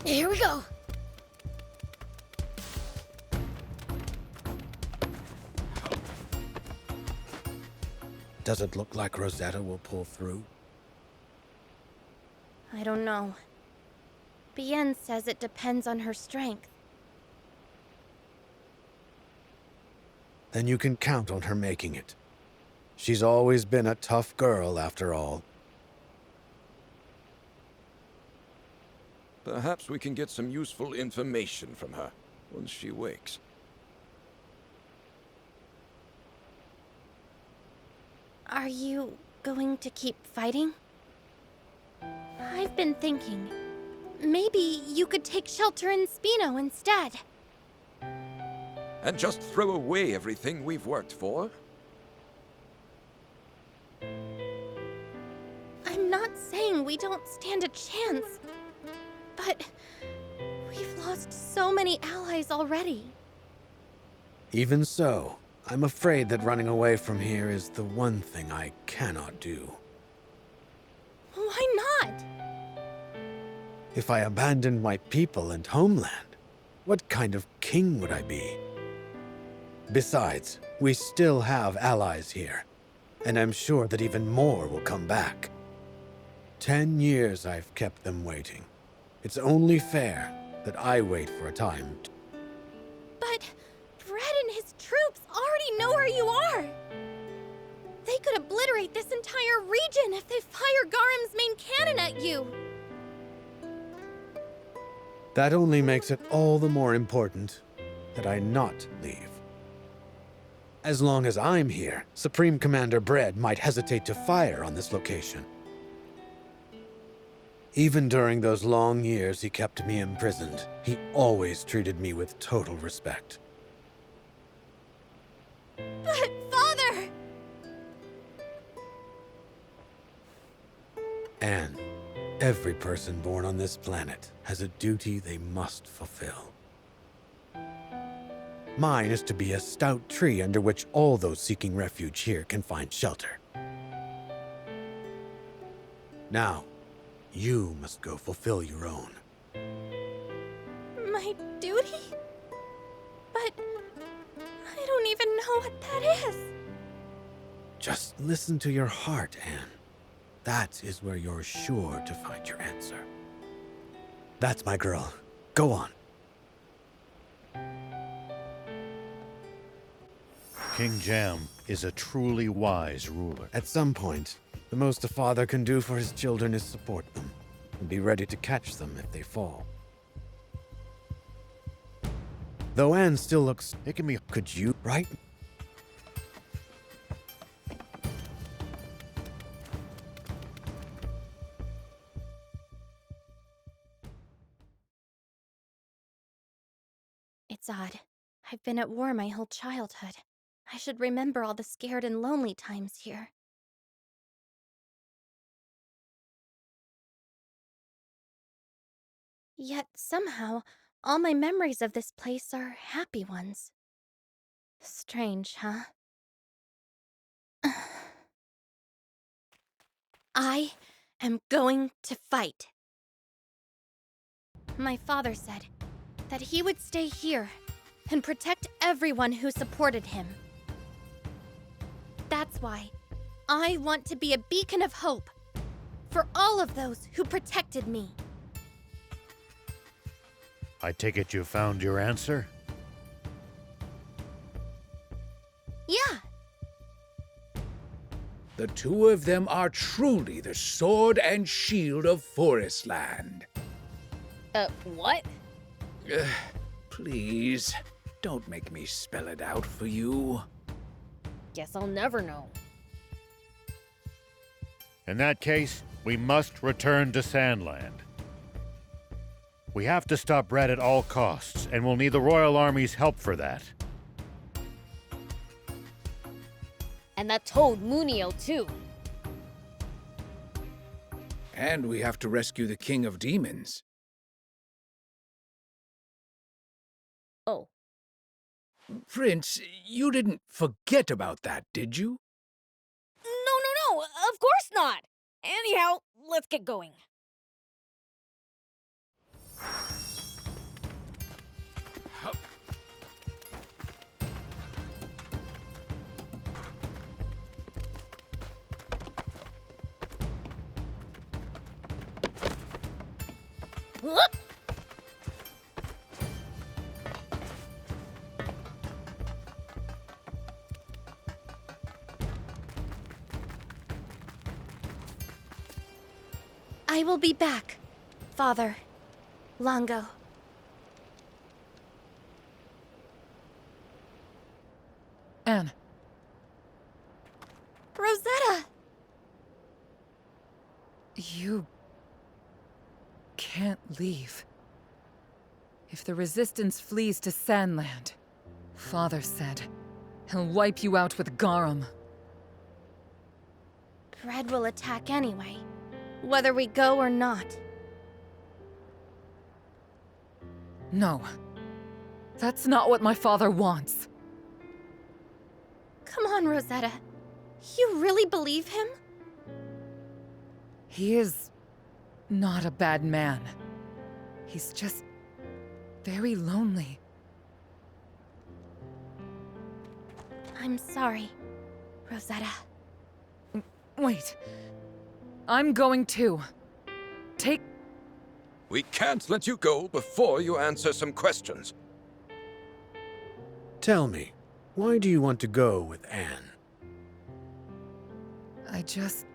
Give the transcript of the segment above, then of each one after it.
Here we go. Does it look like Rosetta will pull through? I don't know. Bien says it depends on her strength. Then you can count on her making it. She's always been a tough girl, after all. Perhaps we can get some useful information from her once she wakes. Are you going to keep fighting? I've been thinking, maybe you could take shelter in Spino instead. And just throw away everything we've worked for? I'm not saying we don't stand a chance, but we've lost so many allies already. Even so, I'm afraid that running away from here is the one thing I cannot do. Why not? If I abandoned my people and homeland, what kind of king would I be? Besides, we still have allies here, and I'm sure that even more will come back. 10 years I've kept them waiting. It's only fair that I wait for a time. But Fred and his troops already know where you are. They could obliterate this entire region if they fire Garam's main cannon at you. That only makes it all the more important that I not leave. As long as I'm here, Supreme Commander Bread might hesitate to fire on this location. Even during those long years he kept me imprisoned, he always treated me with total respect. But, Father! Anne, every person born on this planet has a duty they must fulfill. Mine is to be a stout tree under which all those seeking refuge here can find shelter. Now, you must go fulfill your own. My duty? But I don't even know what that is. Just listen to your heart, Anne. That is where you're sure to find your answer. That's my girl. Go on. King Jam is a truly wise ruler. At some point, the most a father can do for his children is support them, and be ready to catch them if they fall. Though Anne still looks... Could you, right? It's odd. I've been at war my whole childhood. I should remember all the scared and lonely times here. Yet somehow, all my memories of this place are happy ones. Strange, huh? I am going to fight. My father said that he would stay here and protect everyone who supported him. That's why I want to be a beacon of hope for all of those who protected me. I take it you found your answer? Yeah. The two of them are truly the sword and shield of Forestland. What? Please, don't make me spell it out for you. Guess I'll never know. In that case, we must return to Sandland. We have to stop Red at all costs, and we'll need the Royal Army's help for that. And that toad Munio, too. And we have to rescue the King of Demons. Oh. Prince, you didn't forget about that, did you? No, of course not! Anyhow, let's get going. I will be back, Father Longo. Anne. Rosetta! You can't leave. If the Resistance flees to Sandland, Father said he'll wipe you out with Garum. Bread will attack anyway, whether we go or not. No. That's not what my father wants. Come on, Rosetta. You really believe him? He is not a bad man. He's just very lonely. I'm sorry, Rosetta. Wait. I'm going too. Take... We can't let you go before you answer some questions. Tell me, why do you want to go with Anne? I just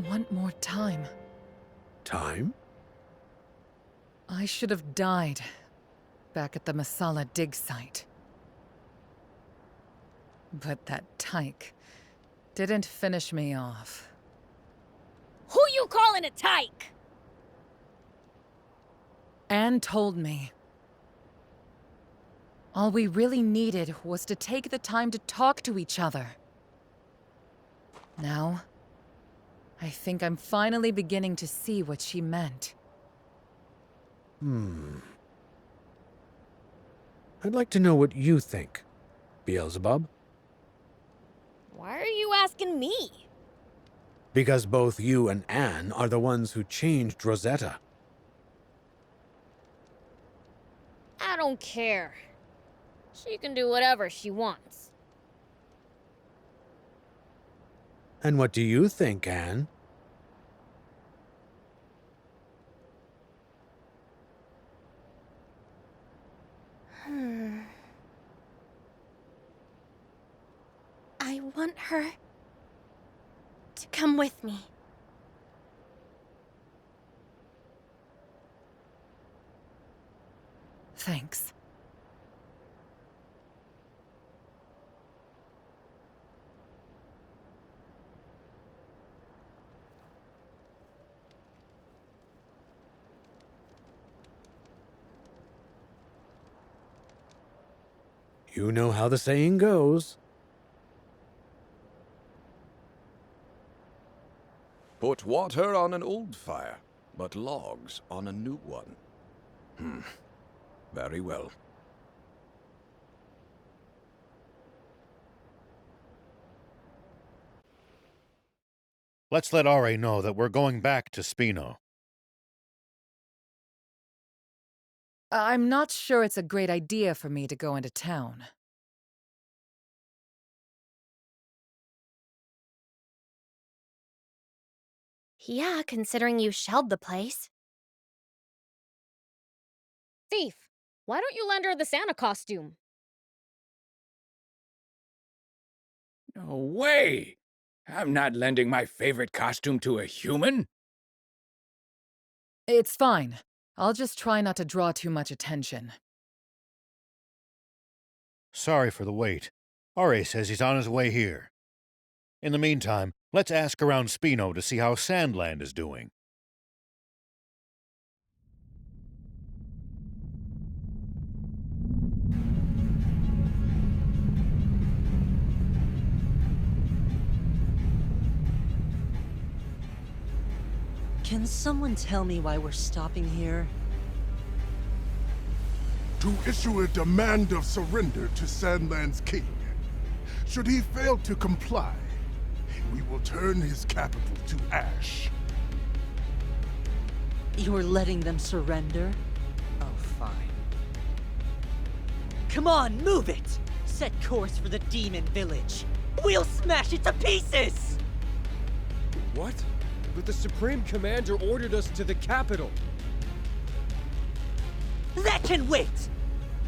want more time. Time? I should have died back at the Masala dig site. But that tyke didn't finish me off. Who you calling a tyke? Anne told me. All we really needed was to take the time to talk to each other. Now, I think I'm finally beginning to see what she meant. I'd like to know what you think, Beelzebub. Why are you asking me? Because both you and Anne are the ones who changed Rosetta. I don't care. She can do whatever she wants. And what do you think, Anne? I want her to come with me. Thanks. You know how the saying goes. Put water on an old fire, but logs on a new one. Very well. Let's let Are know that we're going back to Spino. I'm not sure it's a great idea for me to go into town. Yeah, considering you shelled the place. Thief, why don't you lend her the Santa costume? No way! I'm not lending my favorite costume to a human. It's fine. I'll just try not to draw too much attention. Sorry for the wait. Are says he's on his way here. In the meantime, let's ask around Spino to see how Sandland is doing. Can someone tell me why we're stopping here? To issue a demand of surrender to Sandland's king. Should he fail to comply, we will turn his capital to ash. You're letting them surrender? Oh, fine. Come on, move it! Set course for the demon village. We'll smash it to pieces! What? But the Supreme Commander ordered us to the capital. That can wait!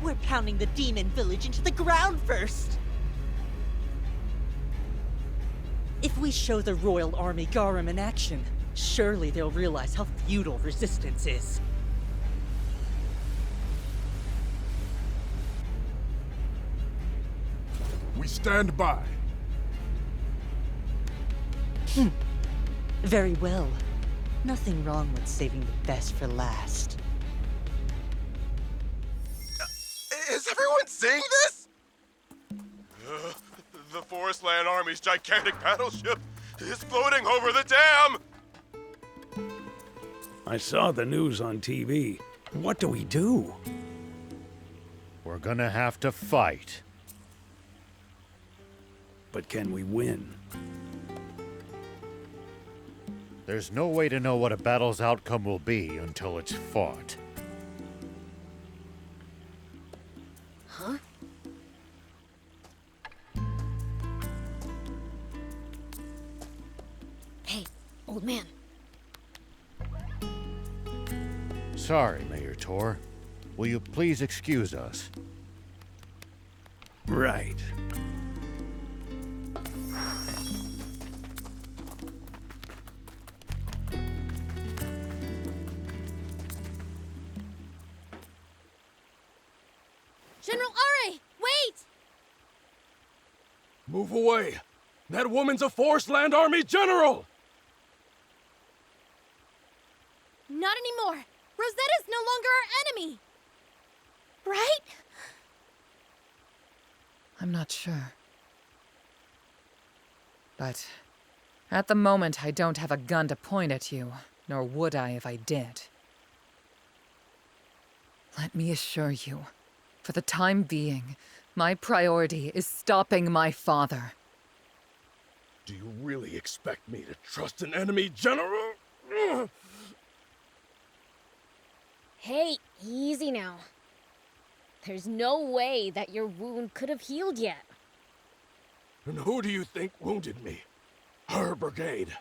We're pounding the demon village into the ground first! If we show the Royal Army Garum in action, surely they'll realize how futile resistance is. We stand by. Very well. Nothing wrong with saving the best for last. Is everyone seeing this? The Forestland Army's gigantic battleship is floating over the dam! I saw the news on TV. What do we do? We're gonna have to fight. But can we win? There's no way to know what a battle's outcome will be until it's fought. Huh? Hey, old man. Sorry, Mayor Tor. Will you please excuse us? Right. General Are, wait! Move away! That woman's a Forestland Army general! Not anymore. Rosetta's no longer our enemy. Right? I'm not sure. But at the moment, I don't have a gun to point at you, nor would I if I did. Let me assure you, for the time being, my priority is stopping my father. Do you really expect me to trust an enemy general? Hey, easy now. There's no way that your wound could have healed yet. And who do you think wounded me? Her brigade.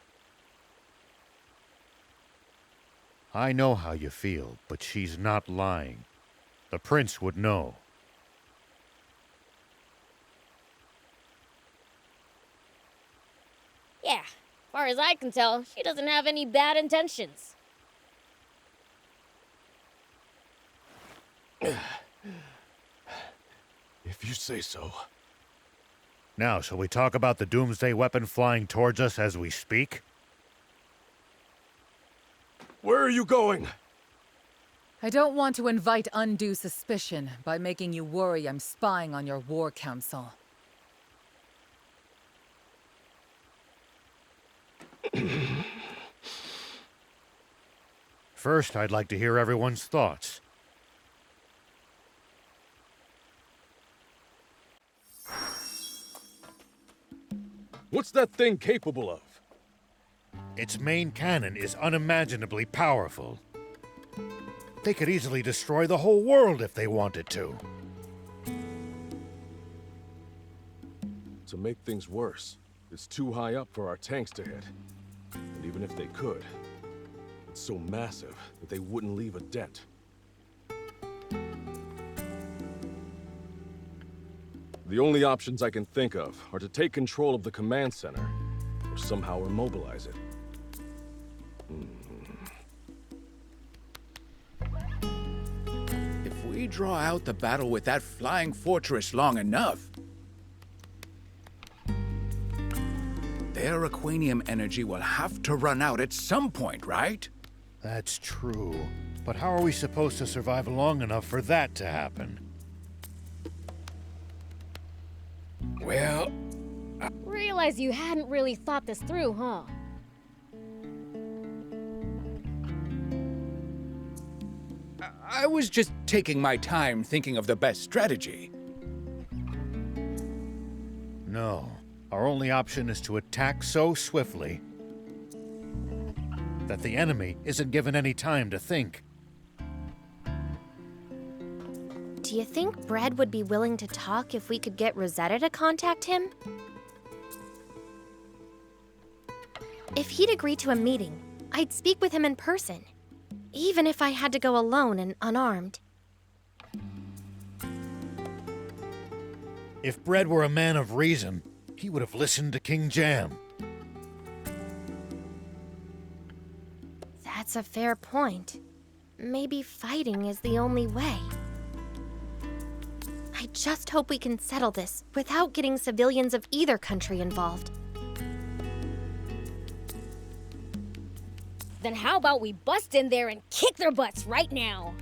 I know how you feel, but she's not lying. The prince would know. Yeah, far as I can tell, she doesn't have any bad intentions. If you say so. Now, shall we talk about the doomsday weapon flying towards us as we speak? Where are you going? I don't want to invite undue suspicion by making you worry I'm spying on your war council. First, I'd like to hear everyone's thoughts. What's that thing capable of? Its main cannon is unimaginably powerful. They could easily destroy the whole world if they wanted to. To make things worse, it's too high up for our tanks to hit. And even if they could, it's so massive that they wouldn't leave a dent. The only options I can think of are to take control of the command center, or somehow immobilize it. If we draw out the battle with that flying fortress long enough, their Aquanium energy will have to run out at some point, right? That's true. But how are we supposed to survive long enough for that to happen? Well, Realize you hadn't really thought this through, huh? I was just taking my time thinking of the best strategy. No. Our only option is to attack so swiftly that the enemy isn't given any time to think. Do you think Brad would be willing to talk if we could get Rosetta to contact him? If he'd agree to a meeting, I'd speak with him in person, even if I had to go alone and unarmed. If Bread were a man of reason, he would have listened to King Jam. That's a fair point. Maybe fighting is the only way. I just hope we can settle this without getting civilians of either country involved. Then how about we bust in there and kick their butts right now?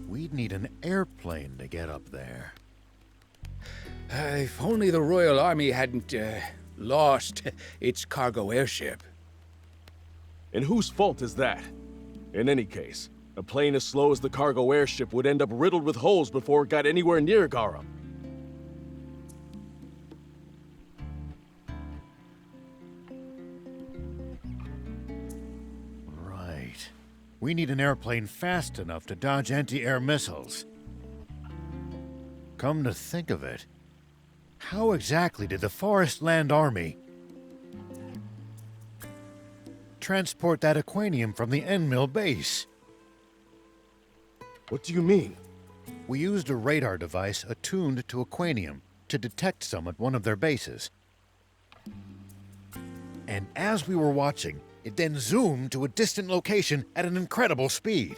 We'd need an airplane to get up there. If only the Royal Army hadn't, lost its cargo airship. And whose fault is that? In any case, a plane as slow as the cargo airship would end up riddled with holes before it got anywhere near Garum. Right. We need an airplane fast enough to dodge anti-air missiles. Come to think of it, how exactly did the Forest Land Army transport that Aquanium from the Endmill base? What do you mean? We used a radar device attuned to Aquanium to detect some at one of their bases. And as we were watching, it then zoomed to a distant location at an incredible speed.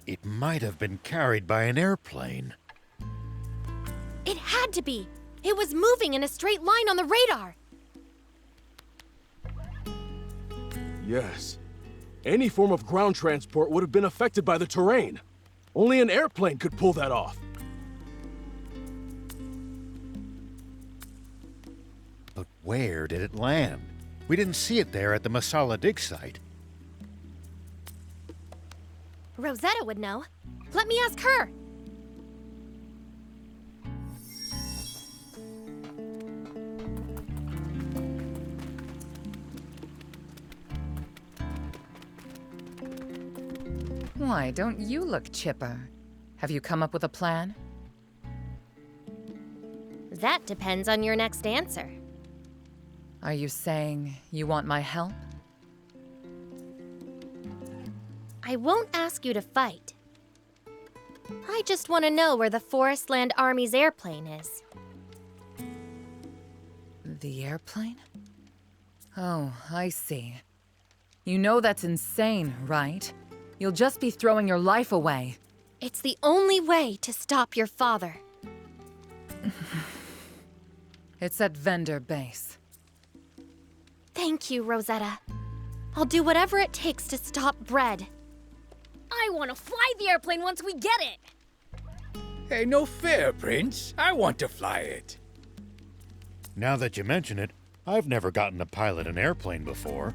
It might have been carried by an airplane. It had to be! It was moving in a straight line on the radar! Yes. Any form of ground transport would have been affected by the terrain. Only an airplane could pull that off. But where did it land? We didn't see it there at the Masala dig site. Rosetta would know. Let me ask her. Why, don't you look chipper? Have you come up with a plan? That depends on your next answer. Are you saying you want my help? I won't ask you to fight. I just want to know where the Forest Land Army's airplane is. The airplane? Oh, I see. You know that's insane, right? You'll just be throwing your life away. It's the only way to stop your father. It's at Vendor Base. Thank you, Rosetta. I'll do whatever it takes to stop Bread. I want to fly the airplane once we get it! Hey, no fair, Prince. I want to fly it. Now that you mention it, I've never gotten to pilot an airplane before.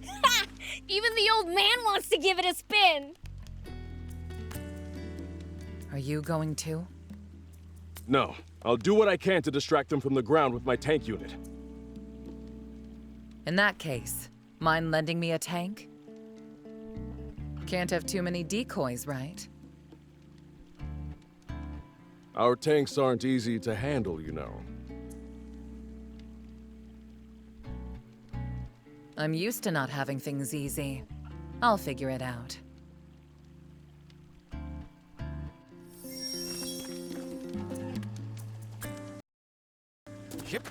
Ha! Even the old man wants to give it a spin! Are you going to? No, I'll do what I can to distract them from the ground with my tank unit. In that case, mind lending me a tank? Can't have too many decoys, right? Our tanks aren't easy to handle, you know. I'm used to not having things easy. I'll figure it out. Yep.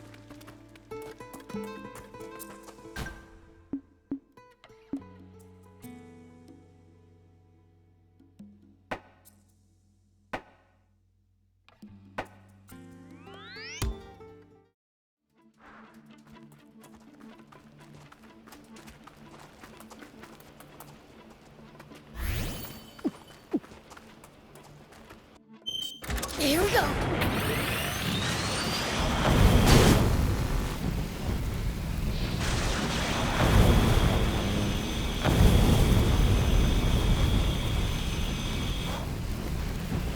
Here we go.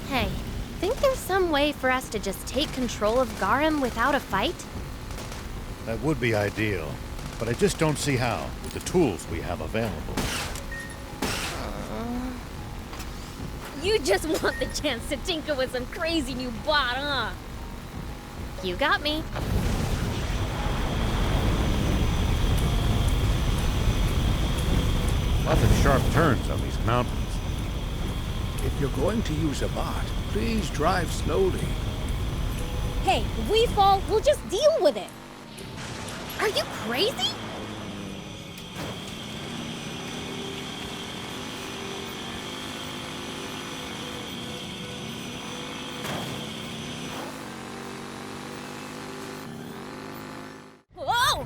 Hey, think there's some way for us to just take control of Garum without a fight? That would be ideal, but I just don't see how, with the tools we have available. You just want the chance to tinker with some crazy new bot, huh? You got me. Nothing sharp turns on these mountains. If you're going to use a bot, please drive slowly. Hey, if we fall, we'll just deal with it. Are you crazy? Whoa!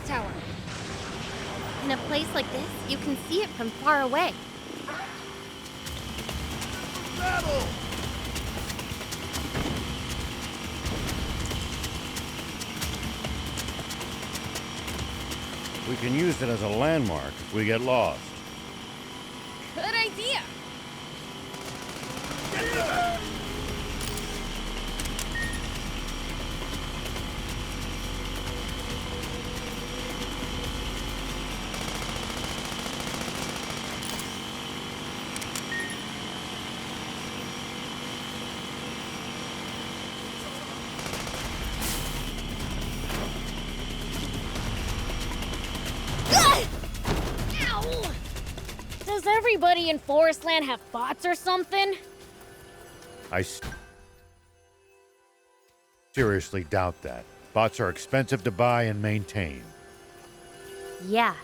Tower. In a place like this, you can see it from far away. Battle! We can use it as a landmark if we get lost. Good idea. Does everybody in Forestland have bots or something? I seriously doubt that. Bots are expensive to buy and maintain. Yeah,